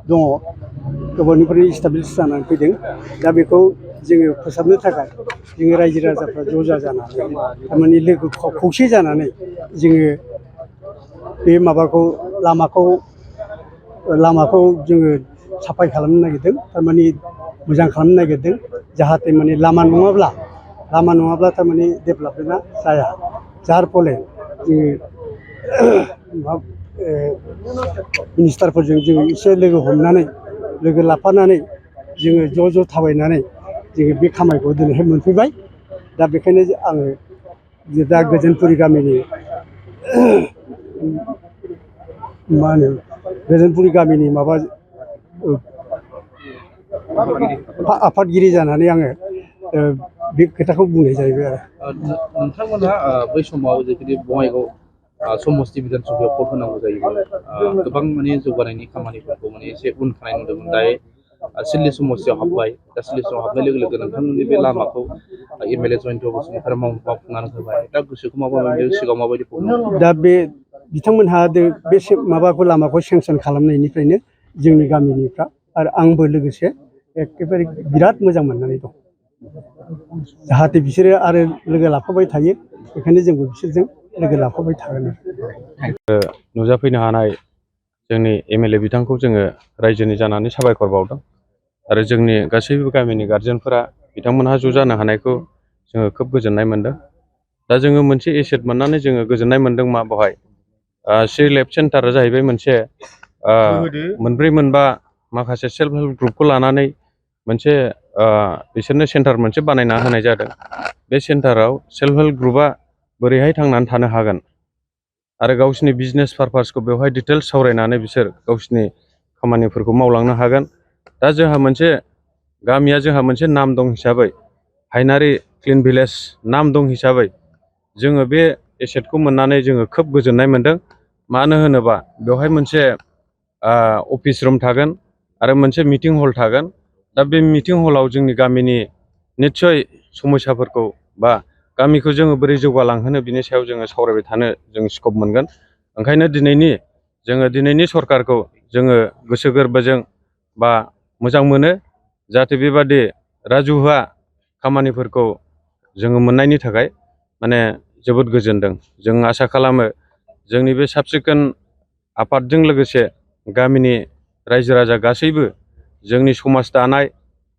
दङ गोबावनिफ्राय इस्टाब्लिश जानानै फैदों दा बेखौ जोङो फोसाबनो थाखाय जोङो रायजो राजाफ्रा ज' जानानै थारमाने लोगो खौसे जानानै जोङो बे माबाखौ लामाखौ जोङो साफाय खालामनो नागिरदों थारमाने मोजां खालामनो नागिरदों जाहाथे माने लामा नङाब्ला थारमाने डेभेलपमेन्टआ जाया जार फले जोङो मिनिस्टारफोरजों जोङो एसे लोगो लाफानानै जोङो ज' थाबायनानै जोङो बे खामानिखौ दिनैहाय मोनफैबाय दा बेखायनो आङो दा गोजोनपुरि गामिनि मा होनो गोजोनपुरि गामिनि माबा आफादगिरि जानानै आङो बे खोथाखौ बुंनाय जाहैबाय आरो नोंथांमोनहा बै समाव जिखिनि बङाइगाव समस्ति बिधान सभायाव भट होनांगौ जायोमोन गोबां माने जौगानायनि खामानिफोरखौ माने एसे उन थानाय नुदोंमोन दायो सिडली समस्तियाव हाबबाय दा सिडली समस्तियाव हाबनाय लोगो लोगो नोंथांमोननि बे लामाखौ एमएलए जयन्त बसुमतारी मावफुंनानै होबाय दा गोसोखौ माबायदि सिगाङाव माबायदि दा बे बिथांमोनहा बे माबाखौ लामाखौ सेंसन खालामनायनिफ्रायनो जोंनि गामिनिफ्रा आरो आंबो लोगोसे एखेबारे बिराद मोजां मोननानै दं जाहाथे बिसोरो आरो लोगो लाफाबाय थायो बेखायनो जोंबो बिसोरजों लोगो लाफाबाय थागोन नुजाफैनो हानाय जोंनि एमएलए बिथांखौ जोङो रायजोनि जानानै साबायखर बावदों आरो जोंनि गासैबो गामिनि गार्जेनफोरा बिथांमोनहा ज' जानो हानायखौ जोङो खोब गोजोननाय मोनदों दा जोङो मोनसे एसेट मोननानै जोङो गोजोननाय मोनदों मा बेवहाय सि लेब सेन्टारा जाहैबाय मोनसे मोनब्रै मोनबा माखासे सेल्फ हेल्प ग्रुपखौ लानानै मोनसे बिसोरनो सेन्टार मोनसे बानायना होनाय जादों बे सेन्टाराव सेल्फ हेल्प ग्रुपआ बोरैहाय थांनानै थानो हागोन आरो गावसिनि बिजनेस पारपासखौ बेवहाय डिटेल्स सावरायनानै बिसोर गावसिनि खामानिफोरखौ मावलांनो हागोन दा गामिया जोंहा मोनसे नाम दं हिसाबै हायनारि क्लिन भिलेज नाम दं हिसाबै जोङो बे एसेटखौ मोननानै जोङो खोब गोजोननाय मोनदों मानो होनोबा बेवहाय मोनसे अफिस रुम थागोन आरो मोनसे मिटिं हल थागोन दा बे मिटिं हलाव जोंनि गामिनि निस्सय समस्याफोरखौ बा गामिखौ जोङो बोरै जौगालांहोनो बिनि सायाव जोङो सावरायबाय थानो जों स्कप मोनगोन ओंखायनो दिनैनि सरकारखौ जोङो गोसो गोरबोजों बा मोजां मोनो जाहाथे बेबादि राजुहुआ खामानिफोरखौ जोङो मोननायनि थाखाय माने जोबोद गोजोनदों जों आसा खालामो जोंनि बे साब सिखोन आफादजों लोगोसे गामिनि रायजो राजा गासैबो जोंनि समाज दानाय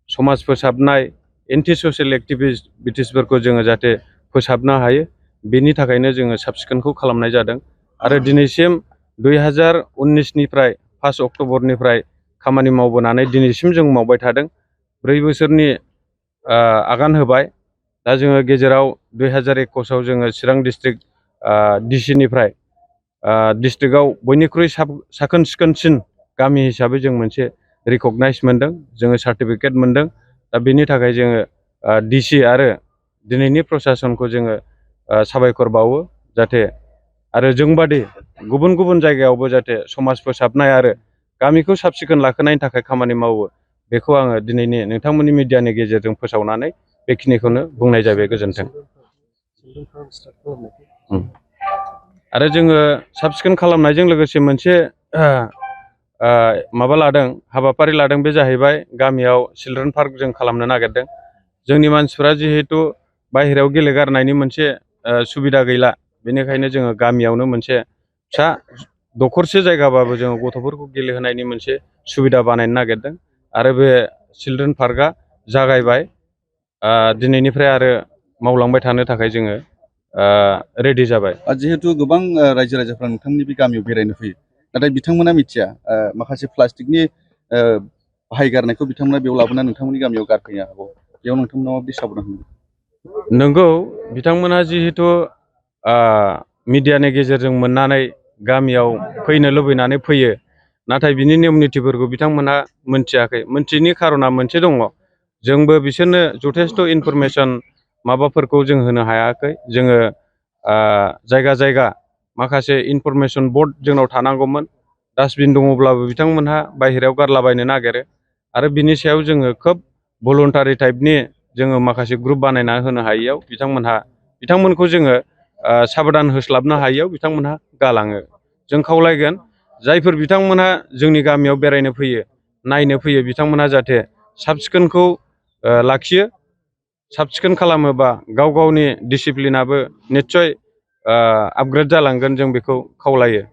समाज फोसाबनाय एन्टि ससियेल एक्टिभिटिसफोरखौ जोङो जाहाथे फोसाबनो हायो बेनि थाखायनो जोङो साब सिखोनखौ खालामनाय जादों आरो दिनैसिम 2019निफ्राय 1 अक्ट'बरनिफ्राय खामानि मावबोनानै दिनैसिम जों मावबाय थादों 4 बोसोरनि आगान होबाय दा जोङो गेजेराव 2021आव जोङो चिरां डिस्ट्रिक्ट डिसिनिफ्राय डिस्ट्रिक्टआव बयनिख्रुइ साखोन सिखोनसिन गामि हिसाबै जों मोनसे रिकगनाइज मोनदों जोङो सार्टिफिकेट मोनदों दा बेनि थाखाय जोङो डिसि आरो दिनैनि प्रसासनखौ जोङो साबायखर बावो जाहाथे आरो जोंबादि गुबुन गुबुन जायगायावबो जाहाथे समाज फोसाबनाय आरो गामिखौ साब सिखोन लाखिनायनि थाखाय खामानि मावो बेखौ आङो दिनैनि नोंथांमोननि मिडियानि गेजेरजों फोसावनानै बेखिनिखौनो बुंनाय जाबाय गोजोन्थों आरो जोङो साब सिखोन खालामनायजों लोगोसे मोनसे हाबाफारि लादों बे जाहैबाय गामियाव चिलड्रेन पार्क जों खालामनो नागिरदों जोंनि मानसिफ्रा जिहेतु बाहेरायाव गेलेगारनायनि मोनसे सुबिदा गैला बेनिखायनो जोङो गामियावनो मोनसे फिसा दखरसे जायगाबाबो जोङो गथ'फोरखौ गेलेहोनायनि मोनसे सुबिदा बानायनो नागिरदों आरो बे चिलड्रेन पार्कआ जागायबाय दिनैनिफ्राय आरो मावलांबाय थानो थाखाय जोङो रेडि जाबाय जिहेतु गोबां रायजो राजाफ्रा नोंथांमोननि बे गामियाव बेरायनो फैयो नाथाय बिथांमोना मिथिया माखासे प्लास्टिकनि बाहायगारनायखौ बिथांमोना बेयाव लाबोनानै नोंथांमोननि गामियाव गारफैनो हागौ बेयाव नोंथांमोना माबायदि साबधान होनो नंगौ बिथांमोना जिहेतु मिडियानि गेजेरजों मोननानै गामियाव फैनो लुबैनानै फैयो नाथाय बिनि नियम नितिफोरखौ बिथांमोनहा मोनथियाखै मोनथियैनि खारना मोनसे दङ जोंबो बिसोरनो जथेस्थ' इनफरमेसन माबाफोरखौ जों होनो हायाखै जोङो जायगा जायगा माखासे इनफरमेसन बर्ड जोंनाव थानांगौमोन डास्टबिन दङब्लाबो बिथांमोनहा बाहेरायाव गारलाबायनो नागिरो आरो बिनि सायाव जोङो खोब भलुन्टारि टाइपनि जोङो माखासे ग्रुप बानायना होनो हायैयाव बिथांमोनखौ जोङो साबधान होस्लाबनो हायैयाव बिथांमोनहा गालाङो जों खावलायगोन जायफोर बिथांमोनहा जोंनि गामियाव बेरायनो फैयो नायनो फैयो बिथांमोनहा जाहाथे साब सिखोनखौ लाखियो। साब सिखोन खालामोबा गाव गावनि डिसिप्लिनाबो निस्सय आपग्रेड जालांगोन, जों बेखौ खावलायो।